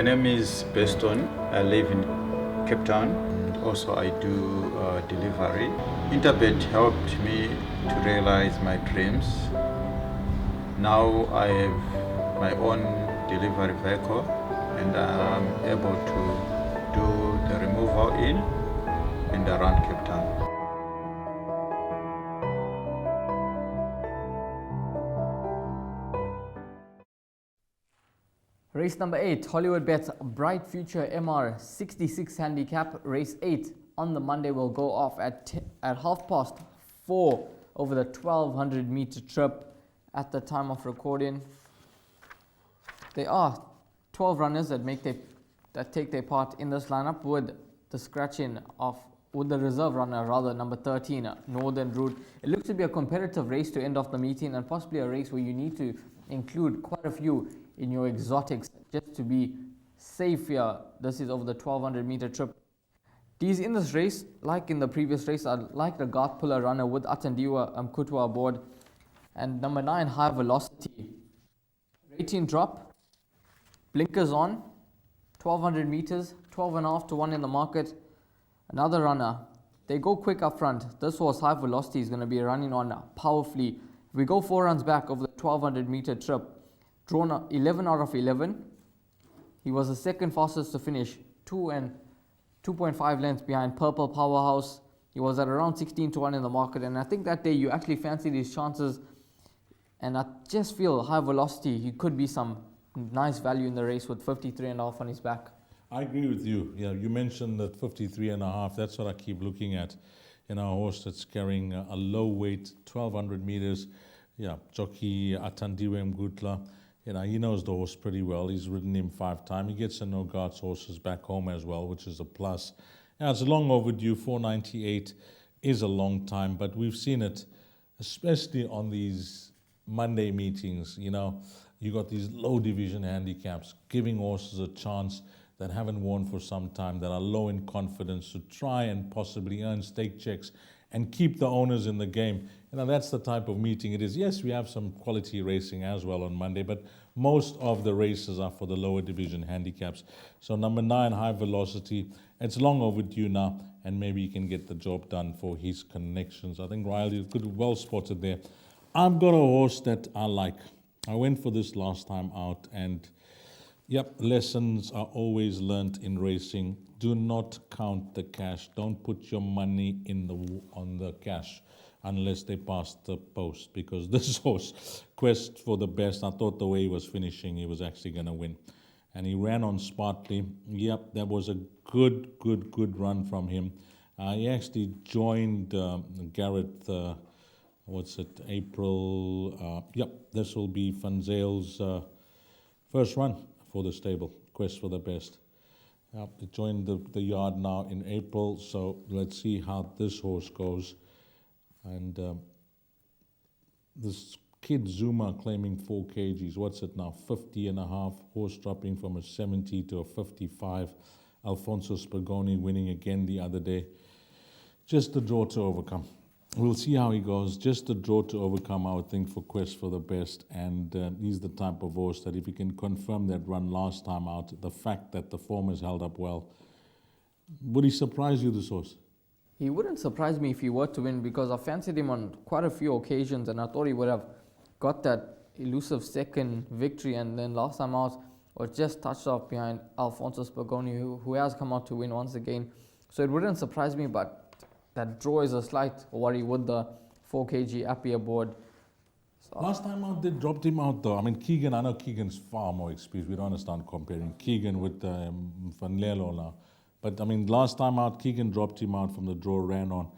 My name is Beston. I live in Cape Town. Also, I do delivery. Interbet helped me to realize my dreams. Now I have my own delivery vehicle and I'm able to do the removal in and around Cape Town. Race number 8, Hollywood Bets Bright Future MR 66 handicap. Race 8 on the Monday will go off at 4:30 over the 1200 meter trip. At the time of recording, there are 12 runners that take their part in this lineup, with the reserve runner rather, number 13, Northern Route. It looks to be a competitive race to end off the meeting, and possibly a race where you need to include quite a few in your exotics just to be safe here. This is over the 1200 meter trip. These in this race, like in the previous race, are like the guard puller runner with Atandiwa Mkutwa aboard. And number 9, High Velocity. Rating drop, blinkers on, 1200 meters, 12.5 to 1 in the market. Another runner, they go quick up front. This horse, High Velocity, is going to be running on powerfully. If we go 4 runs back over the 1200 meter trip, drawn 11 out of 11. He was the second fastest to finish, 2.5 lengths behind Purple Powerhouse. He was at around 16 to 1 in the market, and I think that day you actually fancied his chances, and I just feel High Velocity, he could be some nice value in the race with 53.5 on his back. I agree with you. Yeah, you mentioned that 53.5. That's what I keep looking at in our horse that's carrying a low weight, 1200 meters. Yeah, jockey Atandiwe Mgutla. You know, he knows the horse pretty well. He's ridden him 5 times. He gets the no guards horses back home as well, which is a plus. Yeah, it's long overdue. 498 is a long time, but we've seen it, especially on these Monday meetings. You know, you got these low division handicaps, giving horses a chance that haven't won for some time, that are low in confidence, to try and possibly earn stake checks and keep the owners in the game. You know, that's the type of meeting it is. Yes, we have some quality racing as well on Monday, but most of the races are for the lower division handicaps. So number 9, High Velocity, it's long overdue now, and maybe he can get the job done for his connections. I think Riley, well spotted there. I've got a horse that I like. I went for this last time out, and yep, lessons are always learnt in racing. Do not count the cash. Don't put your money on the cash unless they pass the post, because this horse, Quest for the Best, I thought the way he was finishing, he was actually going to win. And he ran on smartly. Yep, that was a good run from him. He actually joined Garrett, April. Yep, this will be Van Zale's first run for the stable, Quest for the Best. He joined the yard now in April, so let's see how this horse goes. And this kid Zuma claiming 4 kgs, what's it now, 50.5, horse dropping from a 70 to a 55. Alfonso Spagoni winning again the other day. Just the draw to overcome. We'll see how he goes. Just the draw to overcome, I would think, for Quest for the Best. And he's the type of horse that if he can confirm that run last time out, the fact that the form has held up well, would he surprise you, this horse? He wouldn't surprise me if he were to win, because I fancied him on quite a few occasions, and I thought he would have got that elusive second victory, and then last time out was just touched off behind Alfonso Spagoni, who has come out to win once again. So it wouldn't surprise me, but that draw is a slight worry with the 4 kg Appy aboard. So last time out, they dropped him out though. I mean, Keegan, I know Keegan's far more experienced. We don't understand comparing Keegan with Van Lelo now. But I mean, last time out, Keegan dropped him out from the draw, ran on.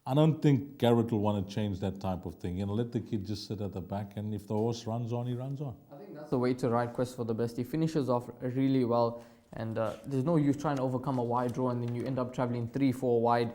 I don't think Garrett will want to change that type of thing. You know, let the kid just sit at the back, and if the horse runs on, he runs on. I think that's the way to ride Quest for the Best. He finishes off really well, and there's no use trying to overcome a wide draw, and then you end up traveling 3-4 wide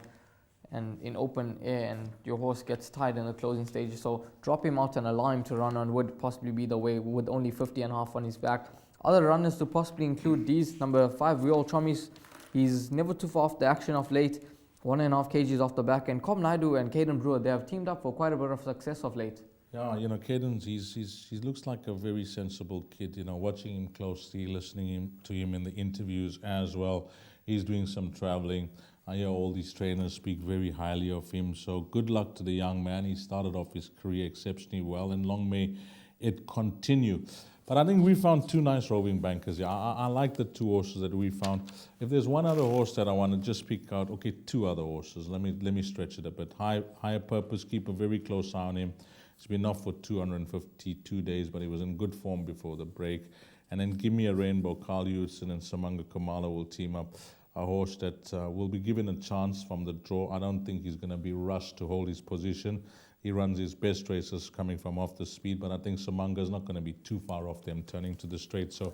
and in open air, and your horse gets tired in the closing stages. So drop him out and allow him to run on would possibly be the way, with only 50.5 on his back. Other runners to possibly include these: number 5, Real Chommies. He's never too far off the action of late, 1.5 kgs off the back. And Com Naidu and Caden Brewer, they have teamed up for quite a bit of success of late. Yeah, you know, Caden, he looks like a very sensible kid, you know, watching him closely, listening to him in the interviews as well. He's doing some traveling. I hear all these trainers speak very highly of him. So good luck to the young man. He started off his career exceptionally well, and long may it continue. But I think we found two nice roving bankers here. I like the two horses that we found. If there's one other horse that I want to just pick out, okay, two other horses. Let me stretch it a bit. Higher Purpose, keep a very close eye on him. He's been off for 252 days, but he was in good form before the break. And then Give Me a Rainbow, Carl Hewson and Samanga Kamala will team up. A horse that will be given a chance from the draw. I don't think he's going to be rushed to hold his position. He runs his best races coming from off the speed, but I think Samanga is not going to be too far off them turning to the straight. So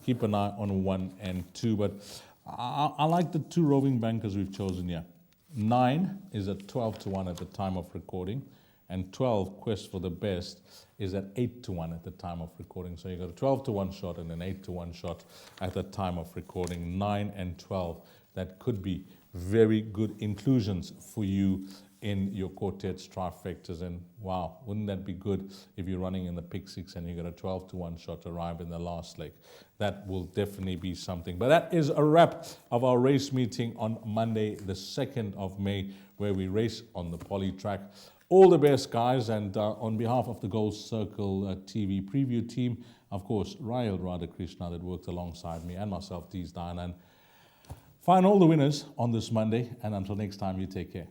keep an eye on 1 and 2. But I like the two roving bankers we've chosen here. 9 is at 12-1 at the time of recording. And 12, Quest for the Best, is at 8-1 at the time of recording. So you got a 12-1 shot and an 8-1 shot at the time of recording. 9 and 12, that could be very good inclusions for you in your quartets, trifectas, and wow, wouldn't that be good if you're running in the pick 6 and you got a 12-1 shot arrive in the last leg. That will definitely be something. But that is a wrap of our race meeting on Monday, the 2nd of May, where we race on the poly track. All the best, guys, and on behalf of the Gold Circle TV preview team, of course, Rahul Radhakrishna that worked alongside me, and myself, Dees Dianan. Find all the winners on this Monday, and until next time, you take care.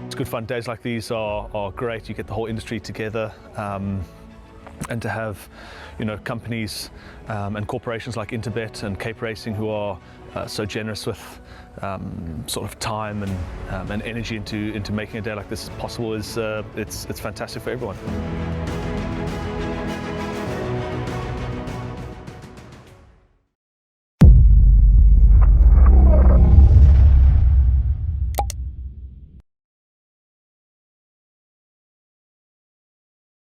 It's good fun. Days like these are great. You get the whole industry together. And to have, you know, companies and corporations like Interbet and Cape Racing who are so generous with sort of time and energy into making a day like this possible is it's fantastic for everyone.